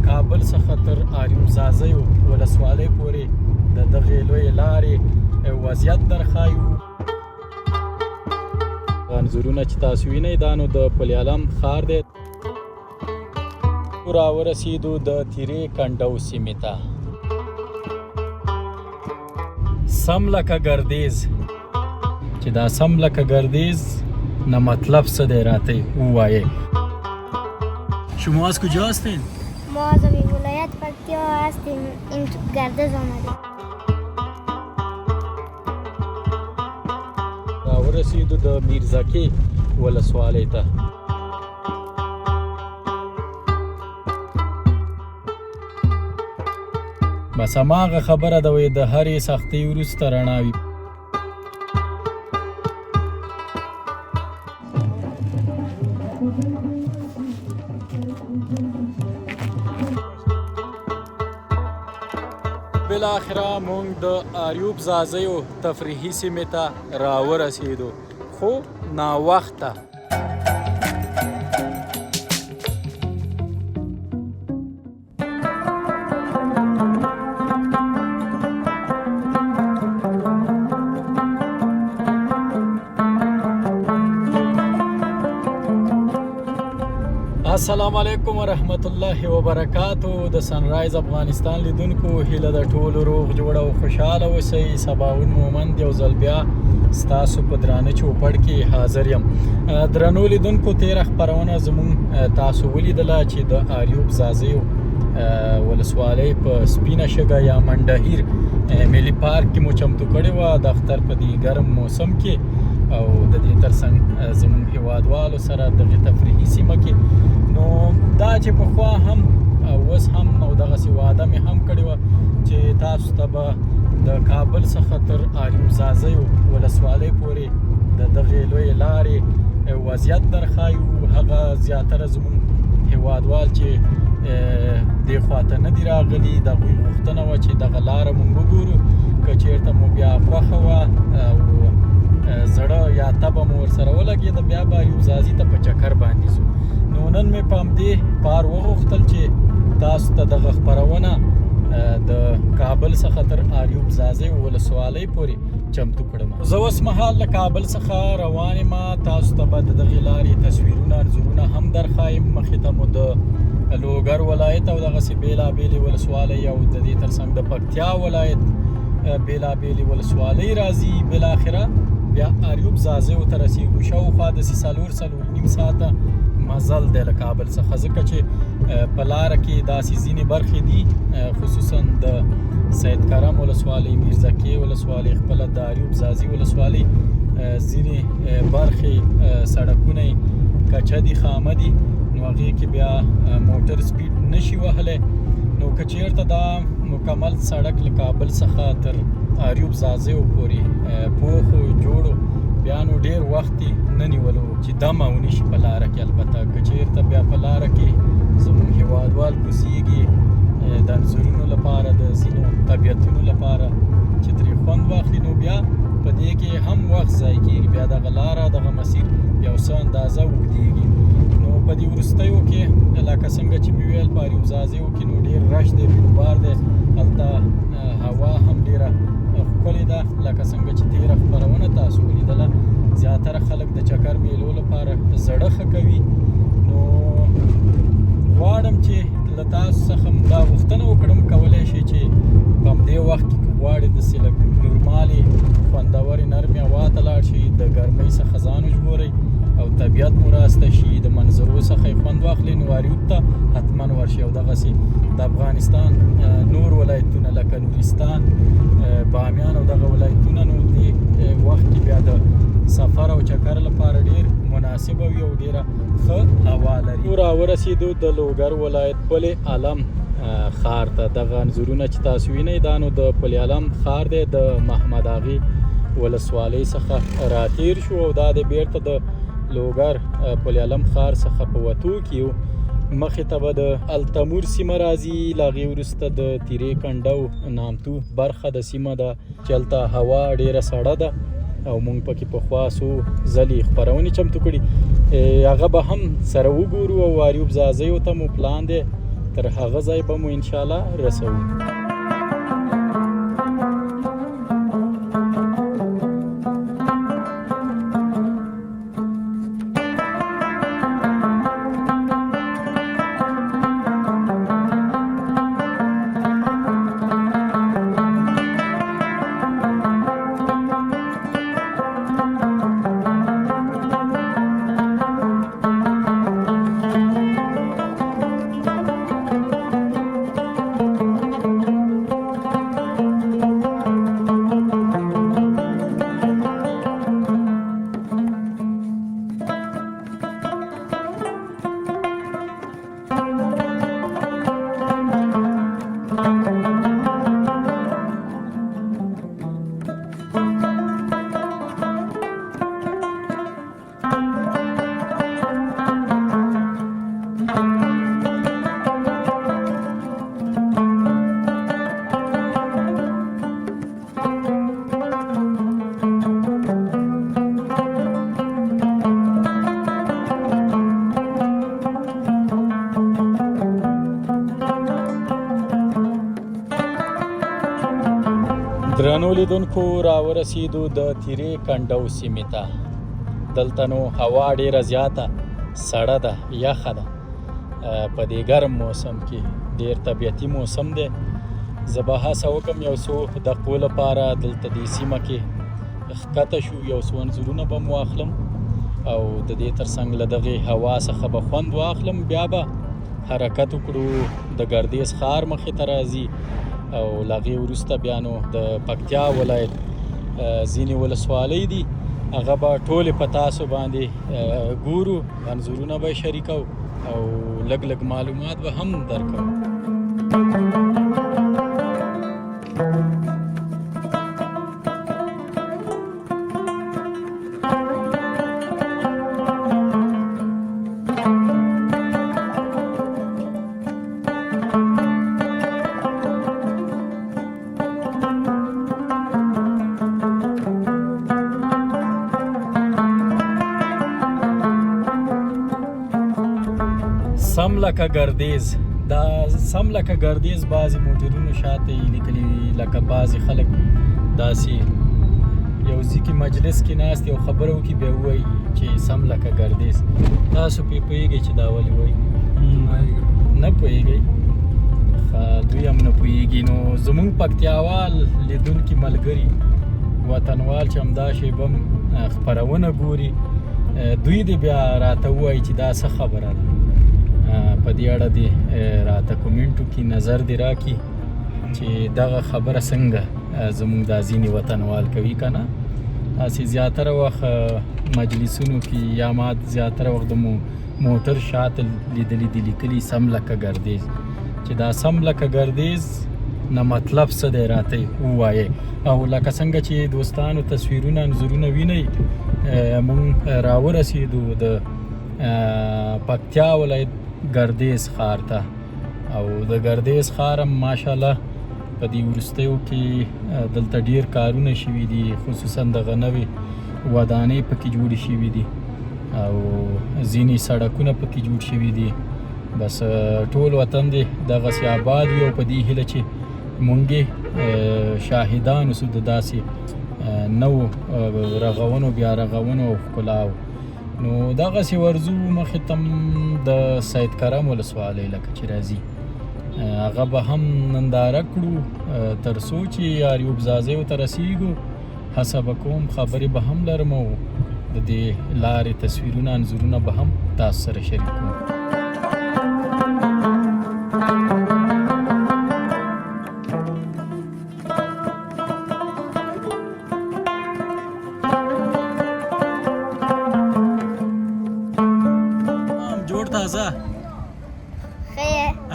کابل څخه تر آریوب ځاځیو ولسوالۍ پورې د دغې لویې لارې وضعیت درښایو. انځورونه چې تاسو وینئ دا نو د پل علم ښار دی. راورسېدو د تیرې کنډو سیمې ته. سم لکه گردیز چې دا سم لکه گردیز نه مطلب څه دی راته ووایئ. شما از کجا هستین؟ ما از ولایت پکتیا هستیم. این گردز آمده. راورسېدو د میرزکې ولسوالۍ ته. بس هماغه خبره ده وایي د هرې سختۍ وروسته رڼا وي. بالاخره موږ د آریوب ځاځیو تفریحي سیمې ته راورسېدو، خو ناوخته. السلام علیکم ورحمت الله وبرکاتو. د سنرایز افغانستان لیدونکو هیله د ټولو روغ جوړ او خوشحاله اوسئ. سباون مومند یو ځل بیا ستاسو په درانه چوپړ کې حاضر یم. درنو لیدونکو تیره خپرونه زموږ تاسو ولیدله چې د آریوب ځاځیو ولسوالۍ په سپینه شګه یا منډهیر ملي پارک کې مو چمتو کړې وه د اختر په دې ګرم موسم کې، او د دې ترڅنګ زموږ هیوادوالو سره دغې تفریحي سیمه کې نو دا چې پخوا هم اوس هم او دغسې وعده مې هم کړې وه چې تاسو ته به د کابل څخه تر آریوب ځاځیو ولسوالۍ پورې د دغې لویې لارې وضعیت درښایو. هغه زیاتره زموږ هیوادوال چې دې خواته نه دي راغلي د هغوی غوښتنه وه چې دغه لاره مونږ وګورو، که چېرته مو بیا خوښه وه او زړه یا طبع مو ورسره ولګېده بیا به آریوب ځاځي ته په چکر باندې ځو. نو نن مې په همدې پار وغوښتل چې تاسو ته دغه خپرونه د کابل څخه تر آریوب ځاځیو ولسوالۍ پورې چمتو کړم. زه اوس مهال له کابل څخه روان یم. تاسو ته به د دغې لارې تصویرونه انځورونه هم درښایم. مخې ته مو د لوګر ولایت او دغسې بېلابېلې ولسوالۍ او د دې ترڅنګ د پکتیا ولایت بېلابېلې ولسوالۍ راځي. بالاخره بیا آریوب ځاځیو ته رسېږو. شاوخوا داسې څلور نیم ساعته مزل دی له کابل څخه، ځکه چې په لاره کې داسې ځینې برخې دي خصوصا د سید کرم ولسوالۍ، میرزکې ولسوالۍ، خپله د آریوب ځاځي ولسوالۍ ځینې برخې سړکونه یې کچه دي، خامه دي، نو هغې کې بیا موټر سپیډ نشي وهلی. نو که چېرته دا مکمل سړک له کابل څخه تر آریوب ځاځیو پورې پوخ جوړو بیا نو ډېر وخت یې نه نیولو چې دمه ونیشي په لاره کې. البته که چېرته بیا په لاره کې زموږ هیوادوال کوزیږي د انځورونو لپاره، د ځینو طبیعتونو لپاره چې ترې خوند واخلي، نو بیا په دې کې هم وخت ضایع کېږي. بیا دغه لاره دغه مسیر یو څه اندازه اوږدېږي. نو په دې وروستیو کې لکه څنګه چې مې ویل په آریوب ځاځیو کې نو ډېر رش دی، بیروبار دی. هلته هوا هم ډېره ښکلې ده، لکه څنګه چې تېره خپرونه تاسو ولیدله. زیاتره خلک د چکر میلو لپاره زړه ښه کوي. نو غواړم چې له تاسو څخه دا غوښتنه وکړم، کولی شئ چې په همدې وخت کې که غواړئ داسې لږ نورمالې خوندورې نرمې هوا ته لاړ شئ، د ګرمۍ څخه ځان وژغورئ او طبیعت مو راسته شي، د منظرو څخه یې خوند واخلئ، نو آریوب ته حتما ورشئ. او دغسې د افغانستان نور ولایتونه لکه نورستان، بامیان او دغه ولایتونه نو دې وخت کې بیا د سفر او چکر لپاره ډېر مناسبه وي او ډېره ښه هوا لري. راورسېدو د لوګر ولایت پل علم ښار ته. دغه انځورونه چې تاسو وینئ دا نو د پل علم ښار دی، د محمد اغې ولسوالۍ څخه راتېر شو او دا د بیرته د لوګر پل علم ښار څخه په وتو کې یو. مخې ته به د التمور سیمه راځي، له هغې وروسته د تیرې کنډو نامتو برخه د سیمه ده چې هلته هوا ډېره سړه ده او مونږ پکې پخوا څو ځلې خپرونې چمتو کړي. هغه به هم سره وګورو او آریوب ځاځیو ته مو پلان دی تر هغه ځای به مو انشاءالله رسوو. درنو لیدونکو راورسېدو د تیرې کنډو سیمې ته. دلته نو هوا ډېره زیاته سړه ده، یخه ده. په دې ګرم موسم کې ډېر طبیعتي موسم دی. زه به هڅه وکړم یو څو دقیقو لپاره دلته دې سیمه کې ښکته شو، یو څو انځورونه به مو واخلم او د دې ترڅنګ له دغې هوا څخه به خوند واخلم. بیا به حرکت وکړو، د ګردیز ښار مخې ته راځي او له هغې وروسته بیا نو د پکتیا ولایت ځینې ولسوالۍ دي، هغه به ټولې په تاسو باندې ګورو، انځورونه به یې شریکو او لږ لږ معلومات به هم درکوو. سم لکه ګردیز، دا سم لکه ګردیز بعضې موټرونو شاته یې لیکلي، لکه بعضې خلک داسې یو ځای کې مجلس کې ناست یو خبره وکړي بیا ووایي چې سم لکه ګردیز. تاسو پرې پوهېږئ چې دا ولې وایي؟ نه پوهېږئ؟ دوی هم نه پوهېږي. نو زموږ پکتیاوال لیدونکي ملګري وطنوال چې همدا شیبه هم خپرونه ګوري، دوی دې بیا راته ووایي چې دا څه خبره ده. په دې اړه دې راته کومنټو کې نظر دې راکړي چې دغه خبره څنګه زموږ دا ځینې وطنوال کوي که نه. داسې زیاتره وخت مجلسونو کې یا ما زیاتره وخت د موټر شاته لیدلي دي لیکلي سم لکه ګردیز، چې دا سم لکه ګردیز نه مطلب څه دی راته ووایئ. او لکه څنګه چې دوستانو تصویرونه انځورونه وینئ، موږ راورسېدو د پکتیا ولایت ګردیز ښار ته او د ګردیز ښار هم ماشاءالله په دې وروستیو کې دلته ډېر کارونه شوي دي، خصوصا دغه نوې ودانۍ پکې جوړې شوي دي او ځینې سړکونه پکې جوړ شوي دي. بس ټول وطن دی دغسې آباد وي او په دې هیله چې مونږ شاهدان اوسو د داسې نوو رغونو بیا رغونو او ښکلاو. نو دغسې ورځو مخې ته د سید کرم ولسوالۍ لکه چې راځي هغه به هم ننداره کړو تر څو چې یاریوب ځاځیو ته رسیږو. هڅه به کوم خبرې به هم لرم او د دې لارې تصویرونه انځورونه به هم تاسو سره شریک کوم.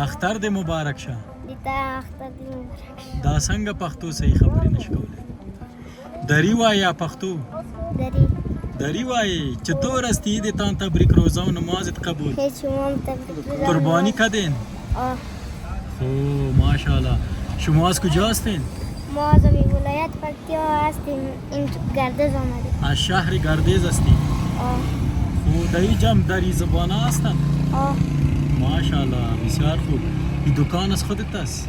اختر دې مبارک شه. دا څنګه پښتو صحیح خبرې نشي کولی؟ دری وایي یا پښتو؟ دری وایي. چطور است عیدتان تبریک، روزه و نمازت قبول. قربانی کردین؟ خب ماشاءالله. شما از کجا هستین؟ ما از ولایت پکتیا هستیم، این گردیز آمدیم. از شهر گردیز هستیم؟ خب در این جمع دری زبانه هستن؟ ماشاءالله بسیار خوب. Die دکان از خودت است؟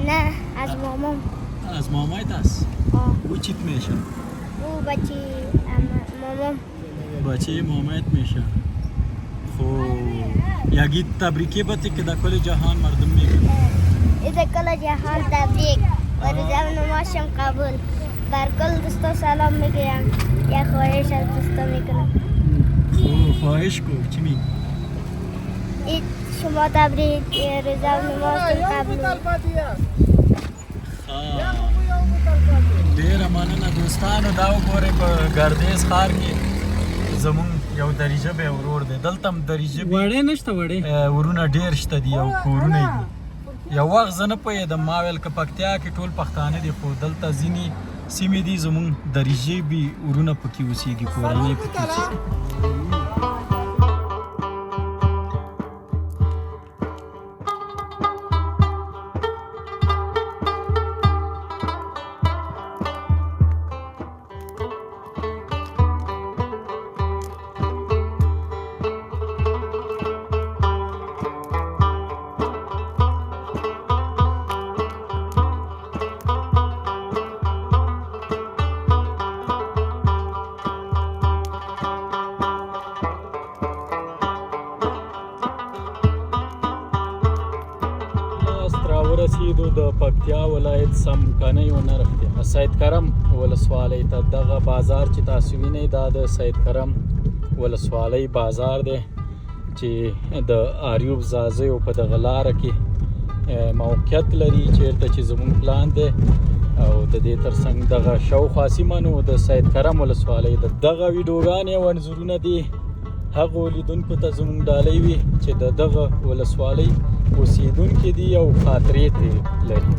نه از مامام. از مامایت است؟ او چیت میشه؟ او بچه مامام. بچه مامایت میشه. خب یکی تبریکی باتی که در کل جهان مردم میگن. در کل جهان تبریک و روزه نماشم قبول. بر کل دوستا سلام میگم. یا خواهش از دوستا میکنم. خب خواهش کو چی می؟ شما تبریک روزه نماشم قبول. ډیره مننه دوستانو. دا وګورئ په ګردیز ښار کې زمونږ یو دریجه به ورور دی. دلته هم دریجه وړې نشته وړې ورونه ډیر شته دي او کورونه دي. یو وخت زه نه پوهېدم ما ویل که پکتیا کې ټول پښتانه دي خو دلته ځینې سیمې دي زمونږ دریجې بي ورونه پکې اوسېږي کورنۍ پکې اوسېږي. ورسېدو د پکتیا ولایت څمکنیو نرخ دی سید کرم ولسوالۍ ته. دغه بازار چې تاسو وینئ دا د سید کرم ولسوالۍ بازار دی چې د آریوب ځاځیو په دغه لاره کې موقعیت لري چیرته چې زموږ پلان دی او د دې ترڅنګ دغه شاوخوا سیمه نو د سید کرم ولسوالۍ د دغه ویډیوګانې او انځورونه دي هغو لیدونکو ته زموږ ډالۍ وي چې د دغه ولسوالۍ اوسیدونکي دي او خاطرې ترې لري.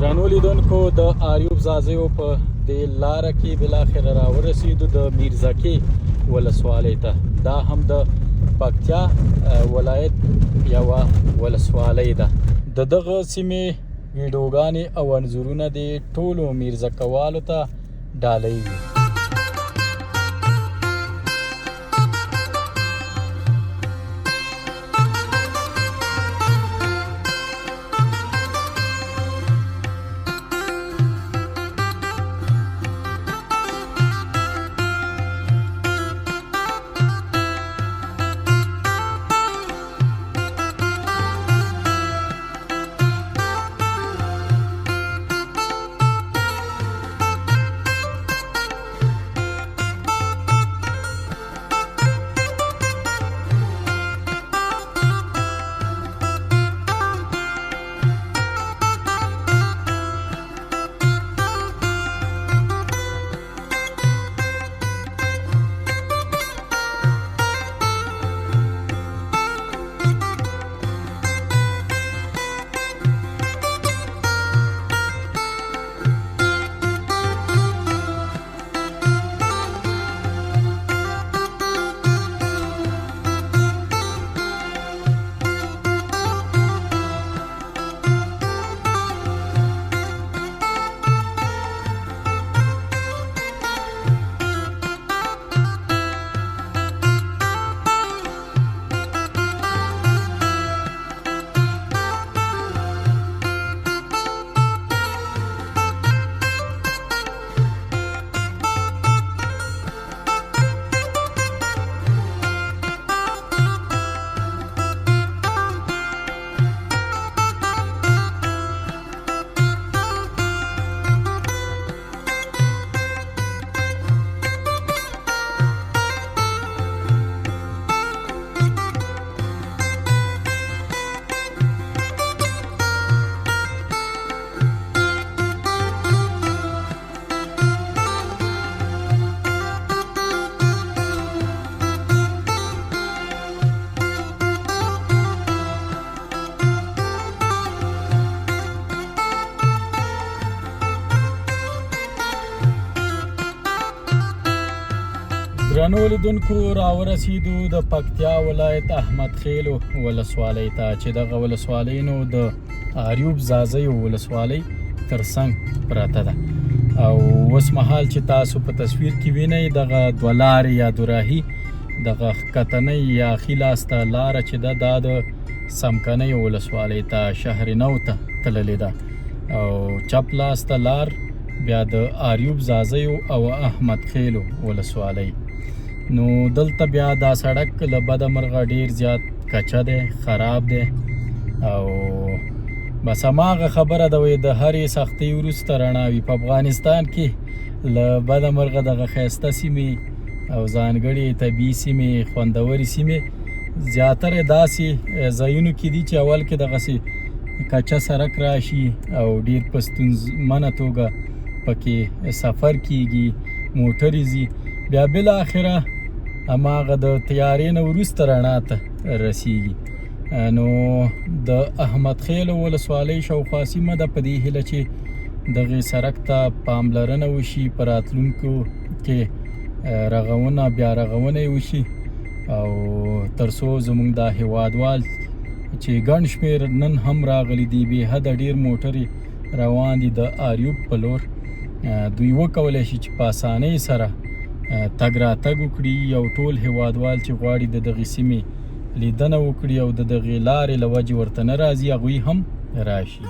درنو لیدونکو د آریوب ځاځیو په دې لاره کې بالاخره راورسېدو د میرزکې ولسوالۍ ته. دا هم د پکتیا ولایت یوه ولسوالۍ ده. د دغه سیمې ویډیوګانې او انځورونه د ټولو میرزکوالو ته ډالۍ وي. درنو لیدونکو راورسېدو د پکتیا ولایت احمد خیلو ولسوالۍ ته چې دغه ولسوالۍ نو د اریوب ځاځیو ولسوالۍ ترڅنګ پرته ده او اوس مهال چې تاسو په تصویر کې وینئ دغه دوه لارې یا دوراهي دغه ښکتنۍ یا ښي لاس ته لاره چې ده دا د څمکنیو ولسوالۍ ته شهر نو ته تللې ده او چپ لاس ته لار بیا د اریوب ځاځیو او احمد خیلو ولسوالۍ نو دلته بیا دا سړک له بده مرغه ډیر زیات کچه دی خراب دی او بس هماغه خبره ده وایي د هرې سختۍ وروسته رڼا وي په افغانستان کې له بده مرغه دغه ښایسته سیمې او ځانګړې طبیعي سیمې خوندورې سیمې زیاتره داسې ځایونو کې دي چې اول کې دغسې کچه سړک راشي او ډیر په ستونزمنه توګه پکې سفر کیږي موټرې ځي بیا بالاخره هماغه د طیارې نه وروسته رڼا ته رسیږي نو د احمد خیلو ولسوالۍ شاوخوا سیمه ده په دې هیله چې دغې سړک ته پاملرنه وشي په راتلونکو کې رغونه بیا رغونه یې وشي او تر څو زموږ دا هیوادوال چې ګڼ شمېر نن هم راغلي دي بې حده ډېر موټرې روان دي د اریوب په لور دوی وکولی شي چې په اسانۍ سره تګ راتګ وکړي او ټول هیوادوال چې غواړي د دغې سیمې لیدنه وکړي او د دغې لارې له وجې ورته نه راځي هغوی هم راشي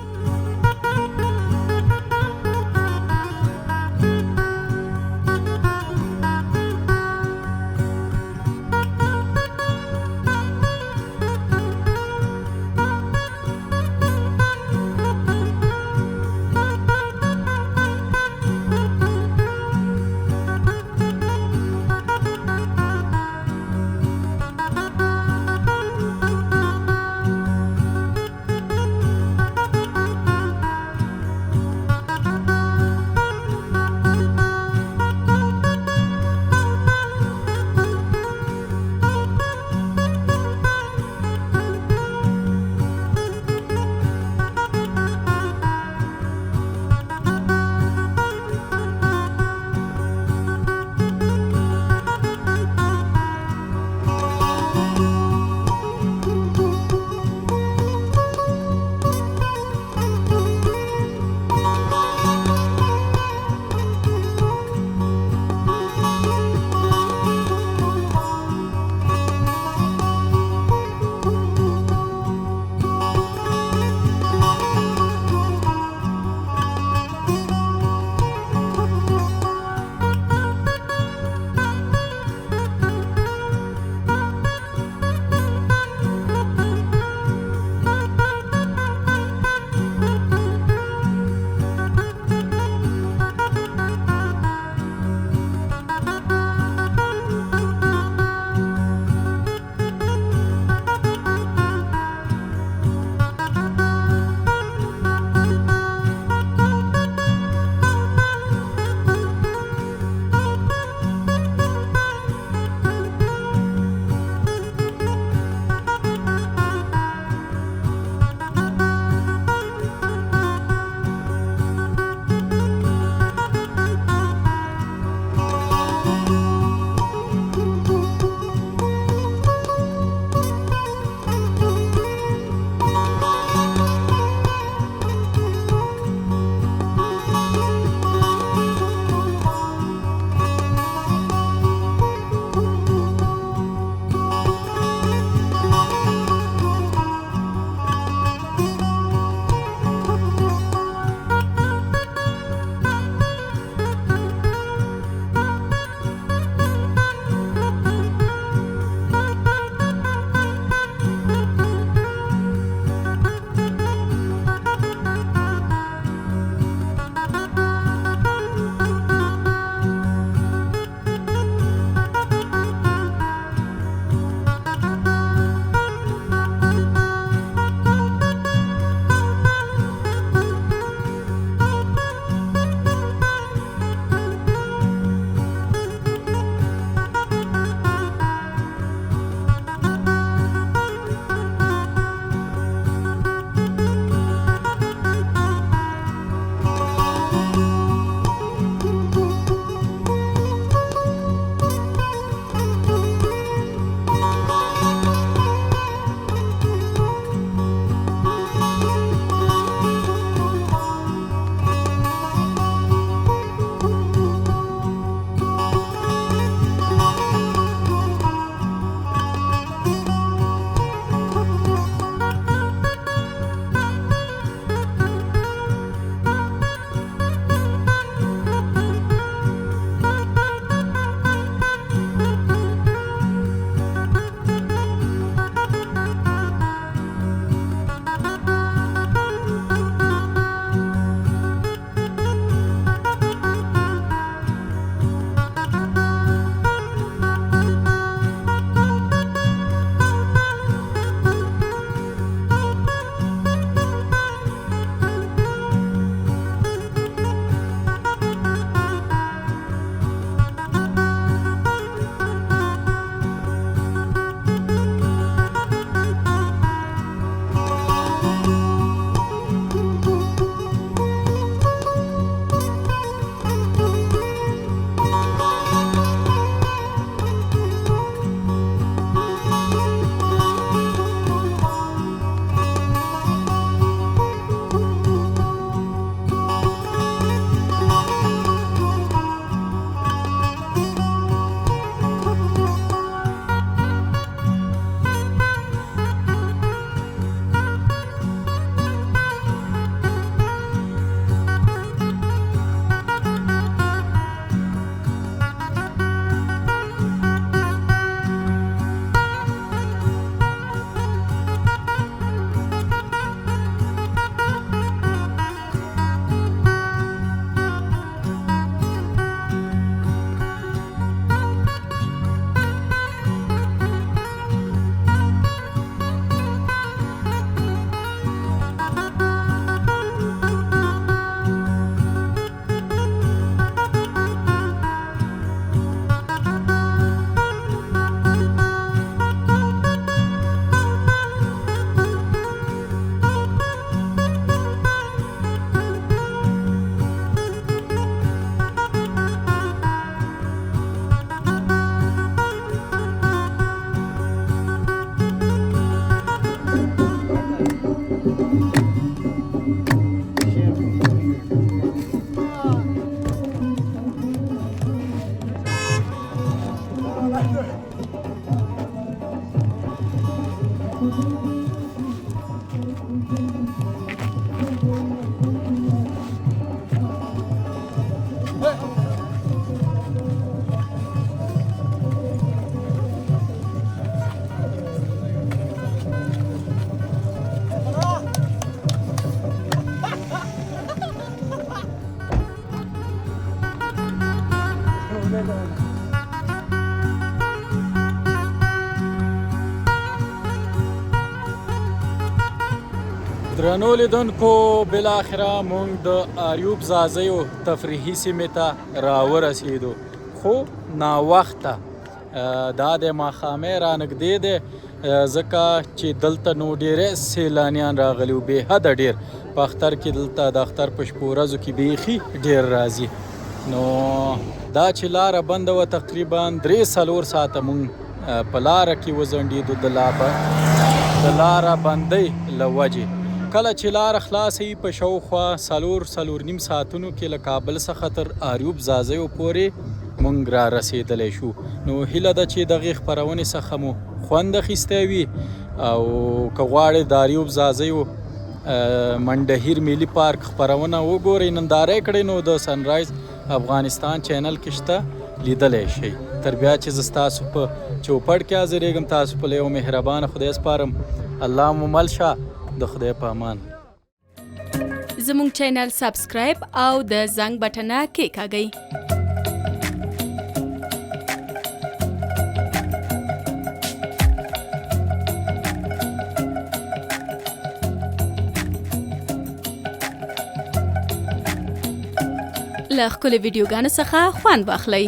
درنو لیدونکو بالاخره موږ د ایوب ځاځیو تفریحي سیمې ته راورسېدو خو ناوخته دا د ماښامۍ رانږدې دی ځکه چې دلته نو ډېری سیلانیان راغلي وو بېحده ډېر په اختر کې دلته د اختر په شپو ورځو کې بیخي ډېر راځي نو دا چې لاره بنده وه تقریبا 3-4 ساعته موږ په لاره کې وځنډېدو د لاره بندۍ له وجې کله چې لاره خلاصه وي په شاوخوا 4-4.5 ساعتونو کې له کابل څخه تر ایوب ځاځیو پورې موږ را رسېدلی شو نو هیله ده چې دغې خپرونې څخه مو خوند اخیستی وي او که غواړئ د ایوب ځاځیو منډهیر ملي پارک خپرونه وګورئ ننداره یې کړئ نو د سنرایز افغانستان چینل کې شته لیدلی شئ تر بیا چې زه ستاسو په چوپړ کې حاضرېږم تاسو په له یو مهربانه خدای سپارم الله مو مل شه د خدای په امان زموږ چینل سبسکرایب او د زنګ بټنه کېکاږئ له ښکلو ویډیوګانو څخه خوند واخلئ